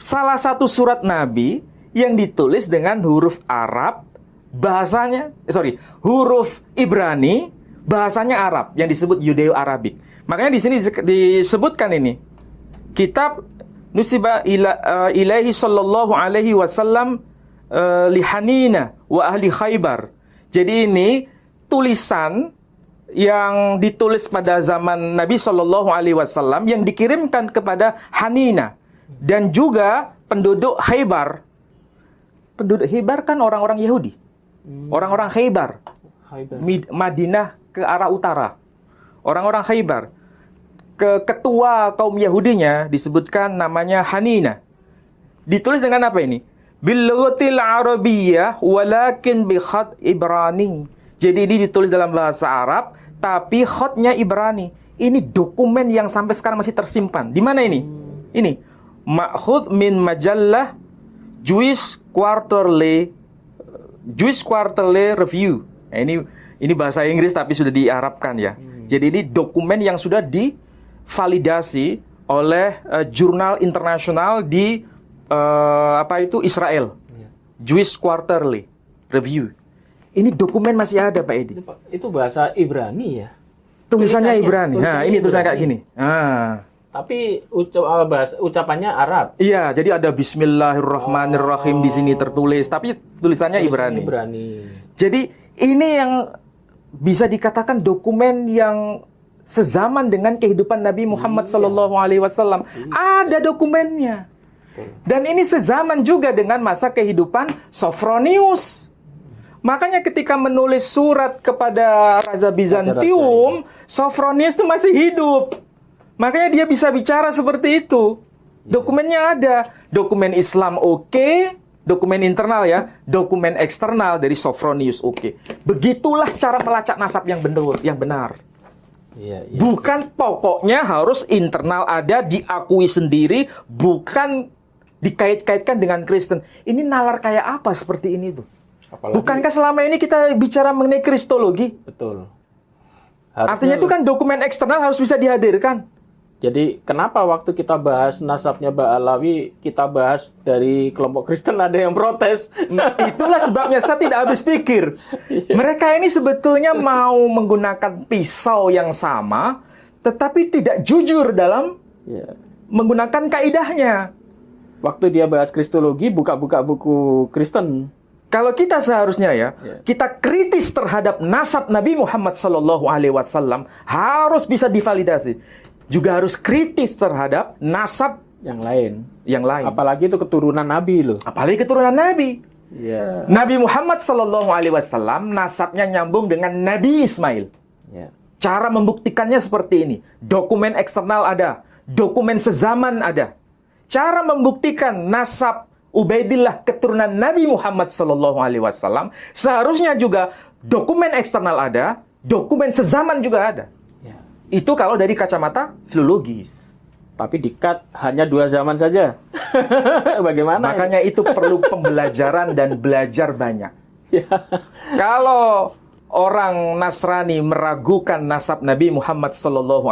salah satu surat Nabi yang ditulis dengan huruf Arab, huruf Ibrani, bahasanya Arab yang disebut Yudeo-Arabik. Makanya di sini disebutkan ini kitab nusiba ilaihi sallallahu alaihi wasallam li Hanina wa ahli Khaybar. Jadi ini tulisan yang ditulis pada zaman Nabi sallallahu alaihi wasallam yang dikirimkan kepada Hanina dan juga penduduk Khaybar. Penduduk Khaybar kan orang-orang Yahudi. Orang-orang Khaybar. Madinah ke arah utara. Orang-orang Khaybar. Ketua kaum Yahudinya disebutkan namanya Hanina. Ditulis dengan apa ini? Bil lughatil arabiyyah walakin bi khat Ibrani. Jadi ini ditulis dalam bahasa Arab tapi khatnya Ibrani. Ini dokumen yang sampai sekarang masih tersimpan. Di mana ini? Ini ma'khudh min majallah Jewish Quarterly Review. Nah, ini bahasa Inggris tapi sudah diarabkan ya. Jadi ini dokumen yang sudah divalidasi oleh jurnal internasional di Israel. Jewish Quarterly Review. Ini dokumen masih ada Pak Edi. Itu bahasa Ibrani ya? Tulisannya Ibrani. Nah, ini tulisannya kayak gini. Tapi ucapannya Arab. Iya, jadi ada Bismillahirrahmanirrahim di sini tertulis, tapi tulisannya Ibrani. Jadi ini yang bisa dikatakan dokumen yang sezaman dengan kehidupan Nabi Muhammad SAW. Ada dokumennya. Dan ini sezaman juga dengan masa kehidupan Sophronius. Makanya ketika menulis surat kepada Raja Bizantium, Sophronius itu masih hidup. Makanya dia bisa bicara seperti itu. Dokumennya ada. Dokumen Islam oke, dokumen internal ya, dokumen eksternal dari Sophronius oke. Begitulah cara melacak nasab yang benar. Iya. Bukan pokoknya harus internal ada, diakui sendiri, bukan dikait-kaitkan dengan Kristen. Ini nalar kayak apa seperti ini tuh? Apalagi, Bukankah selama ini kita bicara mengenai kristologi? betul. Artinya itu kan dokumen eksternal harus bisa dihadirkan. Jadi kenapa waktu kita bahas nasabnya Ba'alawi, kita bahas dari kelompok Kristen ada yang protes? Nah, itulah sebabnya saya tidak habis pikir. Mereka ini sebetulnya mau menggunakan pisau yang sama, tetapi tidak jujur dalam Ya. menggunakan kaidahnya. Waktu dia bahas kristologi, buka-buka buku Kristen. Kalau kita seharusnya Ya. kita kritis terhadap nasab Nabi Muhammad SAW harus bisa divalidasi. Juga harus kritis terhadap nasab Yang lain. yang lain. Apalagi itu keturunan Nabi loh. Apalagi keturunan Nabi. Ya. Nabi Muhammad SAW nasabnya nyambung dengan Nabi Ismail. Ya. Cara membuktikannya seperti ini. Dokumen eksternal ada, dokumen sezaman ada. Cara membuktikan nasab Ubaidillah keturunan Nabi Muhammad SAW seharusnya juga dokumen eksternal ada, dokumen sezaman juga ada. Ya. Itu kalau dari kacamata filologis. Tapi di-cut hanya 2 zaman saja. Bagaimana? Makanya itu perlu pembelajaran dan belajar banyak. Ya. Kalau orang Nasrani meragukan nasab Nabi Muhammad SAW,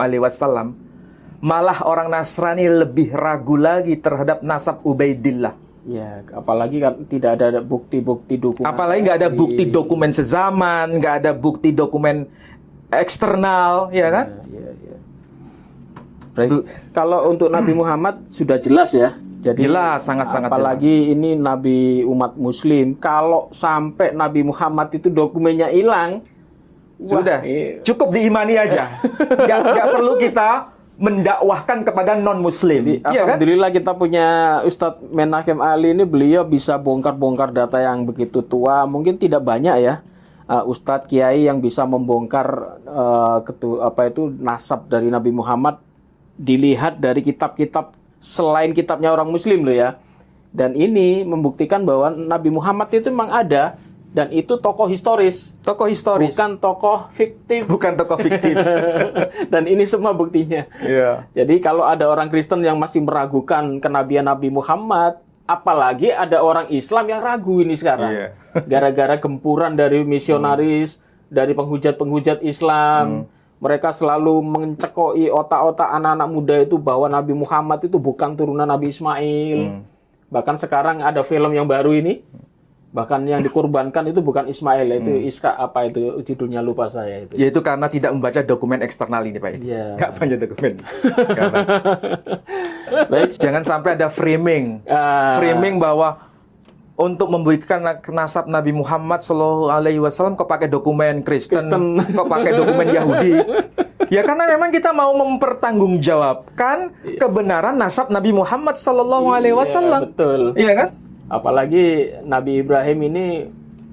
malah orang Nasrani lebih ragu lagi terhadap nasab Ubaidillah. Ya, apalagi kan tidak ada bukti-bukti dokumen. Apalagi nggak ada bukti dokumen sezaman, nggak ada bukti dokumen eksternal, ya kan? Ya. Baik. Kalau untuk Nabi Muhammad sudah jelas ya. Jadi Jelas, sangat-sangat apalagi ini Nabi umat Muslim. Kalau sampai Nabi Muhammad itu dokumennya hilang, Sudah, cukup diimani aja. Nggak perlu kita mendakwahkan kepada non-Muslim. Jadi, Iya kan? alhamdulillah kita punya Ustadz Menachem Ali ini, beliau bisa bongkar-bongkar data yang begitu tua. Mungkin tidak banyak ya Ustadz Kiai yang bisa membongkar nasab dari Nabi Muhammad dilihat dari kitab-kitab selain kitabnya orang Muslim loh ya. Dan ini membuktikan bahwa Nabi Muhammad itu memang ada dan itu tokoh historis. Tokoh historis. Bukan tokoh fiktif. Bukan tokoh fiktif. Dan ini semua buktinya. Iya. Jadi kalau ada orang Kristen yang masih meragukan kenabian Nabi Muhammad, apalagi ada orang Islam yang ragu ini sekarang. Iya. Gara-gara gempuran dari misionaris, dari penghujat-penghujat Islam. Mereka selalu mencekoi otak-otak anak-anak muda itu bahwa Nabi Muhammad itu bukan turunan Nabi Ismail. Bahkan sekarang ada film yang baru ini. Bahkan yang dikorbankan itu bukan Ismail, itu Iska, apa itu judulnya lupa saya itu. Yaitu karena tidak membaca dokumen eksternal ini, Pak. Iya. Nggak baca dokumen. Baik. Jangan sampai ada framing. Framing bahwa untuk memberikan nasab Nabi Muhammad SAW kok pakai dokumen Kristen, kok pakai dokumen Yahudi. Ya karena memang kita mau mempertanggungjawabkan kebenaran nasab Nabi Muhammad SAW. Iya, betul. Iya kan? Apalagi Nabi Ibrahim ini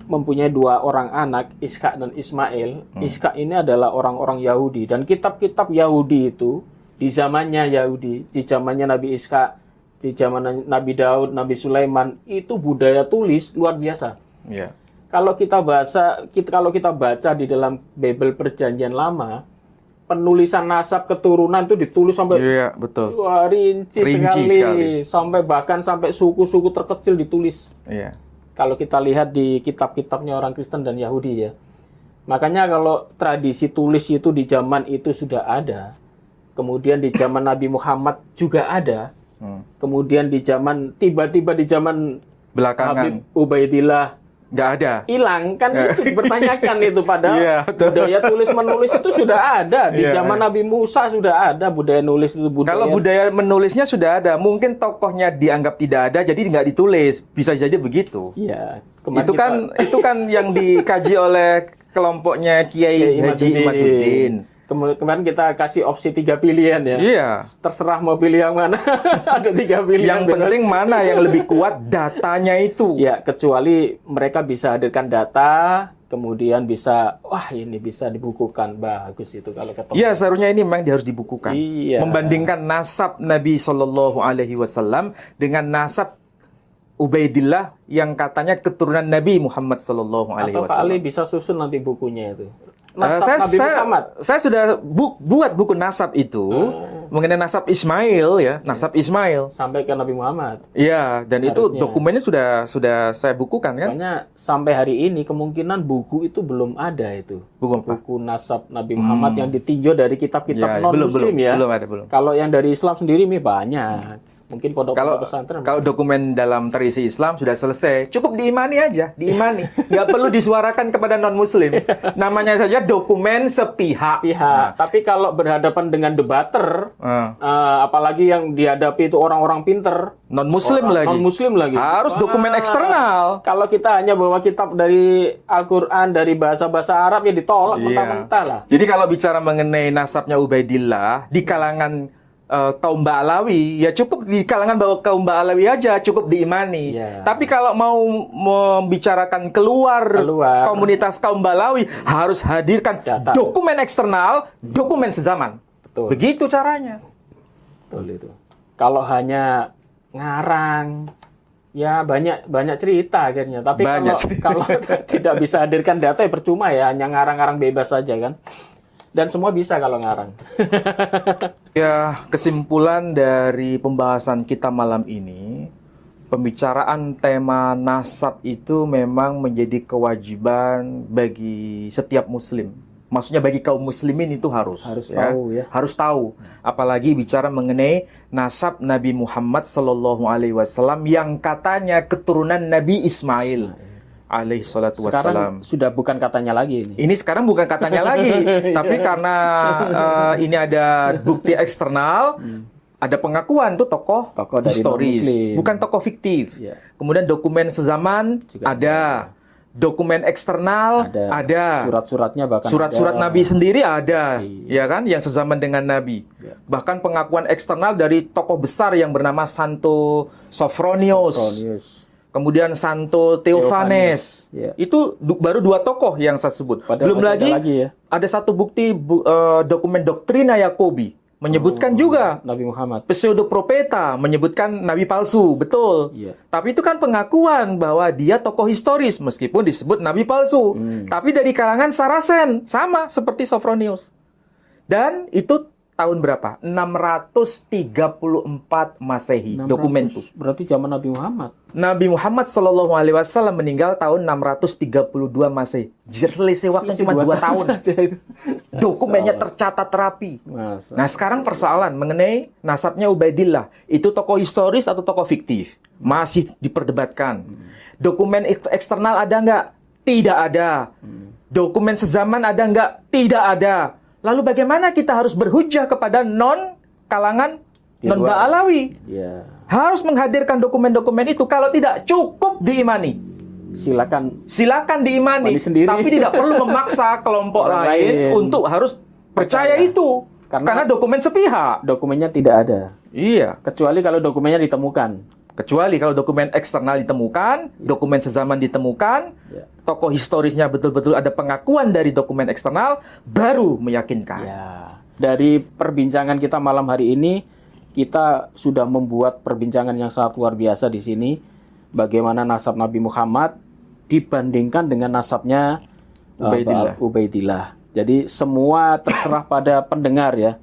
mempunyai 2 orang anak, Ishak dan Ismail. Ishak ini adalah orang-orang Yahudi. Dan kitab-kitab Yahudi itu, di zamannya Yahudi, di zamannya Nabi Ishak, di zaman Nabi Daud, Nabi Sulaiman, itu budaya tulis luar biasa. Iya. Kalau kita baca di dalam Bible Perjanjian Lama, penulisan nasab keturunan itu ditulis sampai betul. rinci sekali. Sampai suku-suku terkecil ditulis. Iya. Kalau kita lihat di kitab-kitabnya orang Kristen dan Yahudi ya. Makanya kalau tradisi tulis itu di zaman itu sudah ada. Kemudian di zaman Nabi Muhammad juga ada. Kemudian tiba-tiba di zaman Belakangan Habib Ubaidillah nggak ada. hilang, kan itu dipertanyakan itu, padahal Iya, betul. budaya tulis menulis itu sudah ada di Iya, zaman Nabi Musa, sudah ada budaya nulis itu. Kalau budaya menulisnya sudah ada, mungkin tokohnya dianggap tidak ada, jadi nggak ditulis. Bisa saja begitu. Iya, Itu kan yang dikaji oleh kelompoknya Kiai Haji Imaduddin. Kemarin kita kasih opsi 3 pilihan ya. Iya. Terserah mau pilih yang mana. Ada 3 pilihan. Yang penting mana yang lebih kuat datanya itu. Ya, kecuali mereka bisa hadirkan data, kemudian bisa, wah ini bisa dibukukan, bagus itu kalau ketemu. Iya, seharusnya ini memang harus dibukukan. Iya. Membandingkan nasab Nabi Shallallahu Alaihi Wasallam dengan nasab Ubaidillah yang katanya keturunan Nabi Muhammad Shallallahu Alaihi Atau Pak Ali Wasallam. bisa susun nanti bukunya itu. Nasab Nabi Saya Muhammad. sudah buat buku nasab itu mengenai nasab Ismail ya, nasab Ismail. Sampai ke Nabi Muhammad. Iya, dan itu Harusnya. dokumennya sudah saya bukukan kan? Soalnya sampai hari ini kemungkinan buku itu belum ada itu. Buku apa? Buku nasab Nabi Muhammad yang ditinjau dari kitab-kitab Ya, non-muslim ya. belum ada, belum. Kalau yang dari Islam sendiri nih banyak. Mungkin Kalau pondok pesantren. kalau dokumen dalam tradisi Islam sudah selesai, cukup diimani aja, diimani, nggak perlu disuarakan kepada non Muslim. Namanya saja dokumen sepihak. pihak. Tapi kalau berhadapan dengan debater, apalagi yang dihadapi itu orang-orang pinter, Non Muslim lagi. non-muslim lagi. Harus dokumen eksternal. Kalau kita hanya bawa kitab dari Al-Quran, dari bahasa-bahasa Arab, ya ditolak Iya. mentah-mentah lah. Jadi kalau bicara mengenai nasabnya Ubaidillah di kalangan kaum Ba'alawi, ya cukup di kalangan bahwa kaum Ba'alawi aja cukup diimani. Iya. Tapi kalau mau membicarakan keluar komunitas kaum Ba'alawi, harus hadirkan Data. dokumen eksternal, dokumen sezaman. Betul. Begitu caranya. Betul itu. Kalau hanya ngarang, ya banyak cerita akhirnya. Tapi Banyak kalau tidak bisa hadirkan data, ya percuma ya, hanya ngarang-ngarang bebas saja kan. Dan semua bisa kalau ngarang. Ya, kesimpulan dari pembahasan kita malam ini, pembicaraan tema nasab itu memang menjadi kewajiban bagi setiap muslim. Maksudnya bagi kaum muslimin itu harus tahu ya. Harus tahu. Apalagi bicara mengenai nasab Nabi Muhammad Sallallahu Alaihi Wasallam yang katanya keturunan Nabi Ismail alaihi salatu Sekarang wassalam. sudah bukan katanya lagi ini. Ini sekarang bukan katanya lagi, tapi karena ini ada bukti eksternal, ada pengakuan tuh tokoh Tokoh dari historis, non-muslim. bukan tokoh fiktif. Ya. Kemudian dokumen sezaman Juga ada, dokumen eksternal ada. Surat-suratnya bahkan Surat-surat ada. Nabi sendiri ada, Iya. ya kan, yang sezaman dengan Nabi. Ya. Bahkan pengakuan eksternal dari tokoh besar yang bernama Santo Sophronius. Kemudian Santo Theophanes. Ya. Itu baru dua tokoh yang saya sebut. Padahal Belum masih lagi, ada ya. ada satu bukti dokumen Doktrina Yakobi menyebutkan juga Nabi Muhammad. Pseudopropeta menyebutkan nabi palsu, betul. Iya. Tapi itu kan pengakuan bahwa dia tokoh historis meskipun disebut nabi palsu. Tapi dari kalangan Saracen, sama seperti Sophronius. Dan itu tahun berapa? 634 Masehi, 600, dokumen itu. Berarti zaman Nabi Muhammad. Nabi Muhammad Shallallahu Alaihi Wasallam meninggal tahun 632 Masehi. Selisih waktu cuma 2 tahun. saja itu. Dokumennya tercatat rapi. Masa. Nah, sekarang persoalan mengenai nasabnya Ubaidillah. Itu tokoh historis atau tokoh fiktif? Masih diperdebatkan. Dokumen eksternal ada nggak? Tidak ada. Dokumen sezaman ada nggak? Tidak ada. Lalu bagaimana kita harus berhujjah kepada kalangan Di non luar. Ba'alawi? Ya. Harus menghadirkan dokumen-dokumen itu. Kalau tidak, cukup diimani. Silakan diimani. Imani sendiri. Tapi tidak perlu memaksa kelompok Orang lain lain. untuk harus percaya itu. Karena dokumen sepihak. Dokumennya tidak ada. Iya. Kecuali kalau dokumennya ditemukan. Kecuali kalau dokumen eksternal ditemukan, dokumen sezaman ditemukan, Ya. tokoh historisnya betul-betul ada pengakuan dari dokumen eksternal, baru meyakinkan. Ya. Dari perbincangan kita malam hari ini, kita sudah membuat perbincangan yang sangat luar biasa di sini. Bagaimana nasab Nabi Muhammad dibandingkan dengan nasabnya Ubaidillah. Jadi semua terserah pada pendengar ya.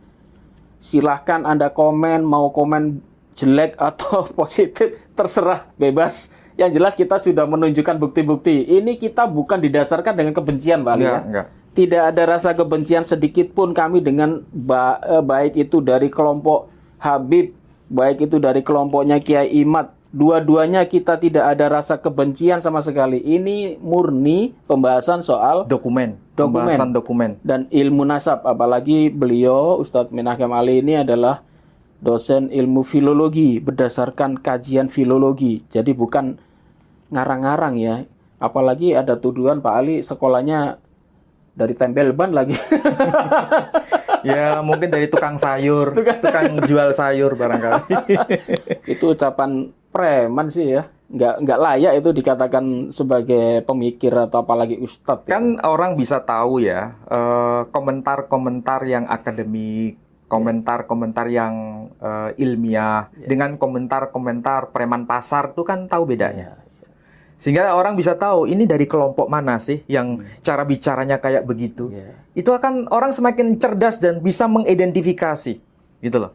Silahkan Anda komen, mau komen jelek atau positif, terserah, bebas. Yang jelas kita sudah menunjukkan bukti-bukti. Ini kita bukan didasarkan dengan kebencian, Pak Ali, ya. Enggak. Tidak ada rasa kebencian sedikit pun kami dengan baik itu dari kelompok Habib, baik itu dari kelompoknya Kiai Imad. Dua-duanya kita tidak ada rasa kebencian sama sekali. Ini murni pembahasan soal Pembahasan dokumen. dan ilmu nasab. Apalagi beliau, Ustadz Menahem Ali ini adalah dosen ilmu filologi berdasarkan kajian filologi. Jadi bukan ngarang-ngarang ya. Apalagi ada tuduhan Pak Ali sekolahnya dari tempel ban lagi. Ya, mungkin dari tukang jual sayur barangkali. Itu ucapan preman sih ya. nggak layak itu dikatakan sebagai pemikir atau apalagi ustadz. Kan orang bisa tahu ya, komentar-komentar yang akademik, komentar-komentar yang ilmiah, dengan komentar-komentar preman pasar itu kan tahu bedanya. Sehingga orang bisa tahu ini dari kelompok mana sih yang cara bicaranya kayak begitu. Itu akan orang semakin cerdas dan bisa mengidentifikasi, gitu loh.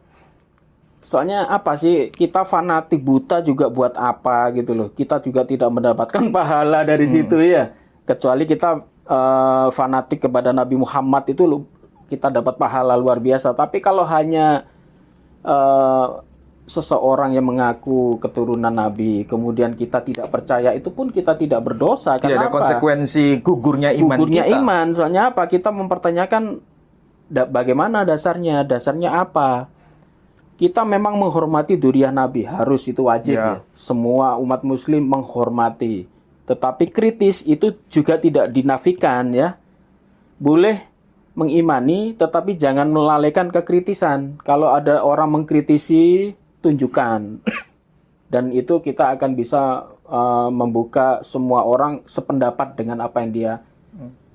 Soalnya apa sih, kita fanatik buta juga buat apa gitu loh. Kita juga tidak mendapatkan pahala dari situ ya. Kecuali kita fanatik kepada Nabi Muhammad itu kita dapat pahala luar biasa. Tapi kalau hanya seseorang yang mengaku keturunan Nabi, kemudian kita tidak percaya, itu pun kita tidak berdosa. Tidak Karena ada konsekuensi gugurnya iman gugurnya kita. iman. Soalnya apa? Kita mempertanyakan bagaimana dasarnya, dasarnya apa? Kita memang menghormati dzurriyyah Nabi, harus, itu wajib ya. Semua umat muslim menghormati. Tetapi kritis itu juga tidak dinafikan ya. Boleh mengimani, tetapi jangan melalaikan kekritisan. Kalau ada orang mengkritisi, tunjukkan. Dan itu kita akan bisa membuka semua orang sependapat dengan apa yang dia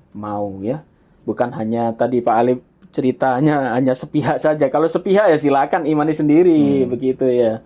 mau ya. Bukan hanya tadi Pak Alif ceritanya hanya sepihak saja. Kalau sepihak ya silakan imani sendiri begitu ya.